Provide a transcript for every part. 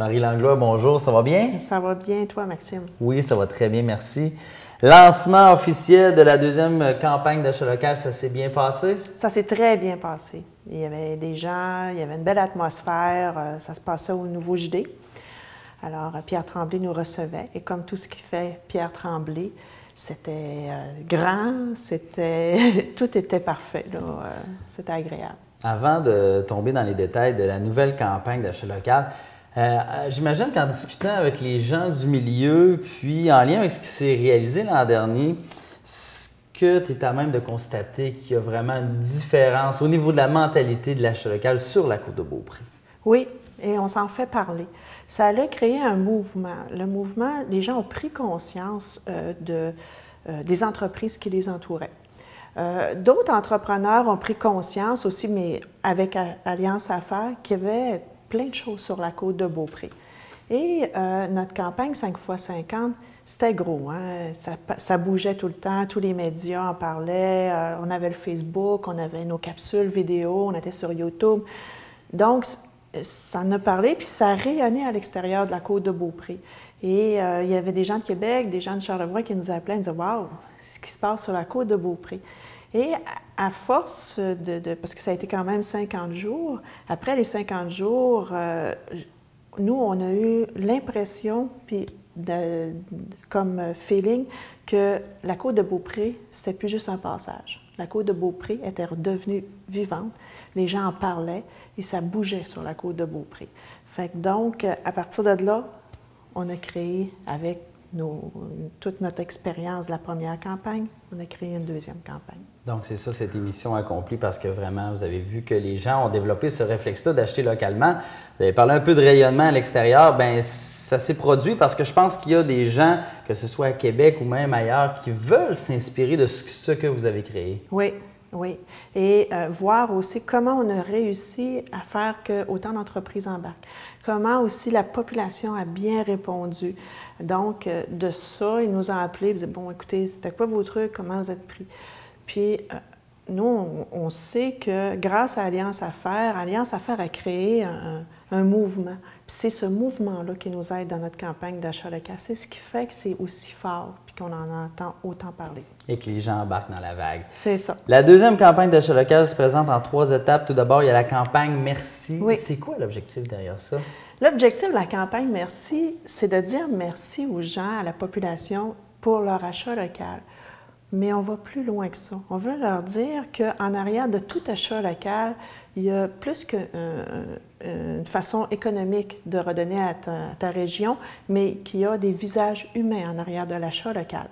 Marie Langlois, bonjour, ça va bien? Ça va bien, toi, Maxime? Oui, ça va très bien, merci. Lancement officiel de la deuxième campagne d'achat local, ça s'est bien passé? Ça s'est très bien passé. Il y avait des gens, il y avait une belle atmosphère, ça se passait au Nouveau JD. Alors, Pierre Tremblay nous recevait, et comme tout ce qui fait Pierre Tremblay, c'était grand, tout était parfait, c'était agréable. Avant de tomber dans les détails de la nouvelle campagne d'achat local, j'imagine qu'en discutant avec les gens du milieu, puis en lien avec ce qui s'est réalisé l'an dernier, est-ce que tu es à même de constater qu'il y a vraiment une différence au niveau de la mentalité de l'achat local sur la Côte de Beaupré? Oui, et on s'en fait parler. Ça a créé un mouvement. Le mouvement, les gens ont pris conscience des entreprises qui les entouraient. D'autres entrepreneurs ont pris conscience aussi, mais avec Alliance Affaires, qu'il y avait plein de choses sur la Côte de Beaupré. Et notre campagne 5x50, c'était gros. Hein? Ça bougeait tout le temps, tous les médias en parlaient. On avait le Facebook, on avait nos capsules vidéo, on était sur YouTube. Donc, ça en a parlé, puis ça a rayonné à l'extérieur de la Côte de Beaupré. Et il y avait des gens de Québec, des gens de Charlevoix qui nous appelaient et nous disaient « Wow, c'est ce qui se passe sur la Côte de Beaupré ». Et à force parce que ça a été quand même 50 jours, après les 50 jours, nous, on a eu l'impression, puis comme feeling, que la Côte de Beaupré, c'était plus juste un passage. La Côte de Beaupré était redevenue vivante, les gens en parlaient et ça bougeait sur la Côte de Beaupré. Fait que donc, à partir de là, on a créé avec toute notre expérience de la première campagne, on a créé une deuxième campagne. Donc, c'est ça, cette émission accomplie parce que vraiment, vous avez vu que les gens ont développé ce réflexe-là d'acheter localement. Vous avez parlé un peu de rayonnement à l'extérieur. Bien, ça s'est produit parce que je pense qu'il y a des gens, que ce soit à Québec ou même ailleurs, qui veulent s'inspirer de ce que vous avez créé. Oui, oui. Et voir aussi comment on a réussi à faire que autant d'entreprises embarquent. Comment aussi la population a bien répondu. Donc, de ça, ils nous ont appelés et dit « Bon, écoutez, c'était quoi vos trucs? Comment vous êtes pris? » Puis, nous, on sait que grâce à Alliance Affaires a créé un mouvement. Puis c'est ce mouvement-là qui nous aide dans notre campagne d'achat local. C'est ce qui fait que c'est aussi fort puis qu'on en entend autant parler. Et que les gens embarquent dans la vague. C'est ça. La deuxième campagne d'achat local se présente en 3 étapes. Tout d'abord, il y a la campagne Merci. Oui. C'est quoi l'objectif derrière ça? L'objectif de la campagne Merci, c'est de dire merci aux gens, à la population, pour leur achat local. Mais on va plus loin que ça. On veut leur dire qu'en arrière de tout achat local, il y a plus qu'une façon économique de redonner à ta région, mais qu'il y a des visages humains en arrière de l'achat local.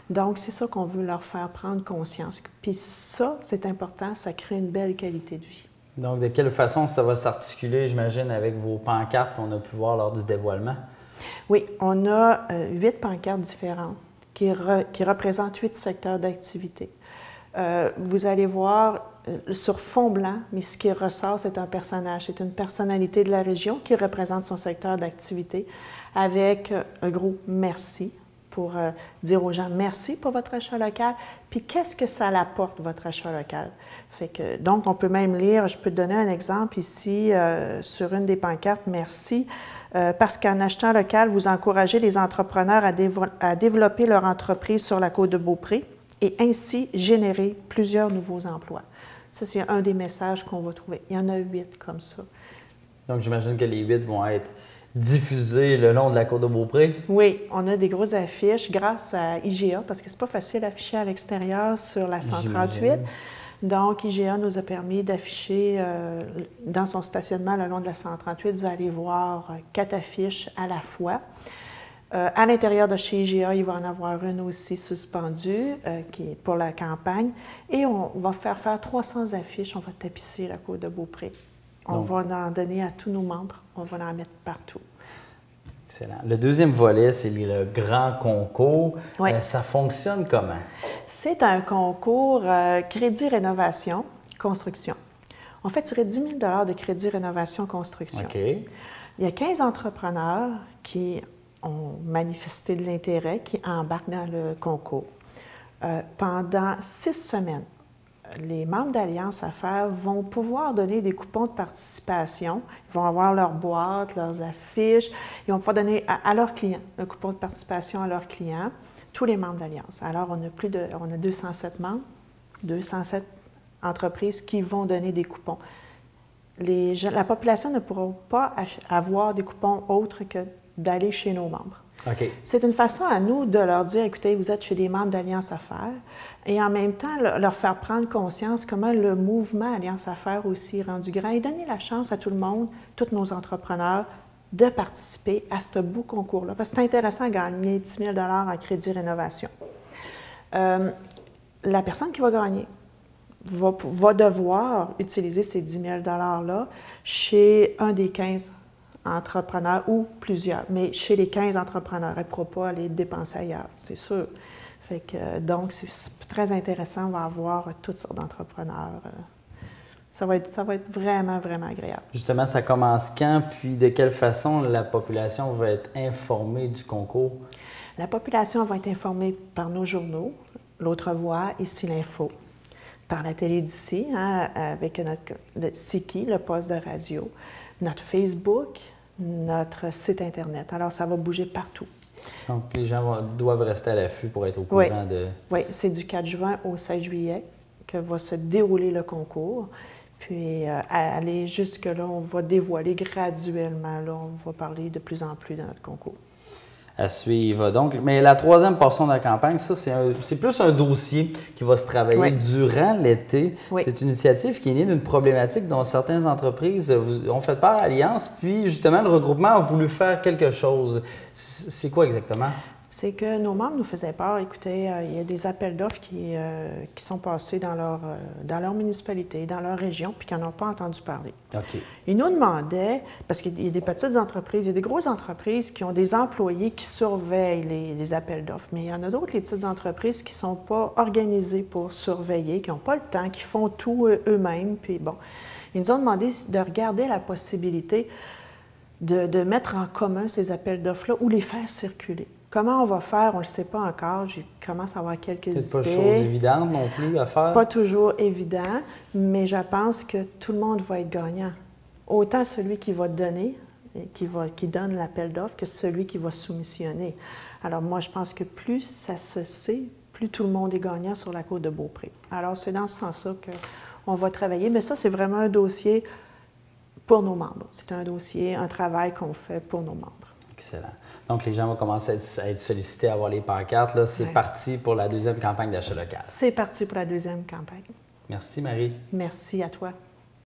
Donc, c'est ça qu'on veut leur faire prendre conscience. Puis ça, c'est important, ça crée une belle qualité de vie. Donc, de quelle façon ça va s'articuler, j'imagine, avec vos pancartes qu'on a pu voir lors du dévoilement? Oui, on a 8 pancartes différentes qui représentent 8 secteurs d'activité. Vous allez voir sur fond blanc, mais ce qui ressort, c'est un personnage, c'est une personnalité de la région qui représente son secteur d'activité avec un gros « merci » pour dire aux gens « merci pour votre achat local », puis qu'est-ce que ça apporte, votre achat local. Fait que, donc, on peut même lire, je peux te donner un exemple ici sur une des pancartes « Merci ». Parce qu'en achetant local, vous encouragez les entrepreneurs à développer leur entreprise sur la Côte de Beaupré et ainsi générer plusieurs nouveaux emplois. Ça, c'est un des messages qu'on va trouver. Il y en a 8 comme ça. Donc, j'imagine que les 8 vont être diffusés le long de la Côte de Beaupré? Oui, on a des grosses affiches grâce à IGA, parce que c'est pas facile d'afficher à l'extérieur sur la 138. Donc, IGA nous a permis d'afficher dans son stationnement le long de la 138. Vous allez voir 4 affiches à la fois. À l'intérieur de chez IGA, il va en avoir une aussi suspendue qui est pour la campagne. Et on va faire 300 affiches. On va tapisser la Côte de Beaupré. On va en donner à tous nos membres. On va en mettre partout. Excellent. Le deuxième volet, c'est le grand concours. Oui. Ça fonctionne comment? C'est un concours crédit rénovation construction. On fait tirer 10 000 $ de crédit rénovation construction. OK. Il y a 15 entrepreneurs qui ont manifesté de l'intérêt, qui embarquent dans le concours. Pendant 6 semaines, les membres d'Alliance Affaires vont pouvoir donner des coupons de participation. Ils vont avoir leurs boîtes, leurs affiches. Ils vont pouvoir donner à leurs clients un coupon de participation à leurs clients, tous les membres d'Alliance. Alors, on a 207 membres, 207 entreprises qui vont donner des coupons. La population ne pourra pas avoir des coupons autres que d'aller chez nos membres. Okay. C'est une façon à nous de leur dire, écoutez, vous êtes chez des membres d'Alliance Affaires, et en même temps, leur faire prendre conscience comment le mouvement Alliance Affaires aussi est rendu grand et donner la chance à tout le monde, tous nos entrepreneurs, de participer à ce beau concours-là. Parce que c'est intéressant de gagner 10 000 en crédit rénovation. La personne qui va gagner va devoir utiliser ces 10 000 $-là chez un des 15 entrepreneurs ou plusieurs, mais chez les 15 entrepreneurs. Elle ne pourra pas aller dépenser ailleurs, c'est sûr. Fait que, donc, c'est très intéressant. On va avoir toutes sortes d'entrepreneurs. Ça va être vraiment, vraiment agréable. Justement, ça commence quand, puis de quelle façon la population va être informée du concours? La population va être informée par nos journaux, L'Autre Voix, Ici l'Info, par la télé d'ici, hein, avec le SIKI, le poste de radio, notre Facebook, notre site Internet. Alors, ça va bouger partout. Donc, les gens doivent rester à l'affût pour être au courant de... Oui, c'est du 4 juin au 16 juillet que va se dérouler le concours. Puis, aller jusque-là, on va dévoiler graduellement. Là, on va parler de plus en plus de notre concours. À suivre. Donc, mais la troisième portion de la campagne, ça, c'est plus un dossier qui va se travailler durant l'été. Oui. C'est une initiative qui est née d'une problématique dont certaines entreprises ont fait part à Alliance, puis justement, le regroupement a voulu faire quelque chose. C'est quoi exactement? C'est que nos membres nous faisaient peur. Écoutez, il y a des appels d'offres qui sont passés dans leur municipalité, dans leur région, puis qui n'en ont pas entendu parler. OK. Ils nous demandaient, parce qu'il y a des petites entreprises, il y a des grosses entreprises qui ont des employés qui surveillent les appels d'offres, mais il y en a d'autres, les petites entreprises, qui ne sont pas organisées pour surveiller, qui n'ont pas le temps, qui font tout eux-mêmes. Puis bon, ils nous ont demandé de regarder la possibilité de mettre en commun ces appels d'offres-là ou les faire circuler. Comment on va faire, on ne le sait pas encore. Je commence à avoir quelques idées. C'est pas chose évidente non plus à faire? Pas toujours évident, mais je pense que tout le monde va être gagnant. Autant celui qui va donner, qui donne l'appel d'offres, que celui qui va soumissionner. Alors moi, je pense que plus ça se sait, plus tout le monde est gagnant sur la côte de Beaupré. Alors c'est dans ce sens-là qu'on va travailler. Mais ça, c'est vraiment un dossier pour nos membres. C'est un dossier, un travail qu'on fait pour nos membres. Excellent. Donc, les gens vont commencer à être sollicités à avoir les pancartes. Là, c'est parti pour la deuxième campagne d'achat local. C'est parti pour la deuxième campagne. Merci, Marie. Merci à toi.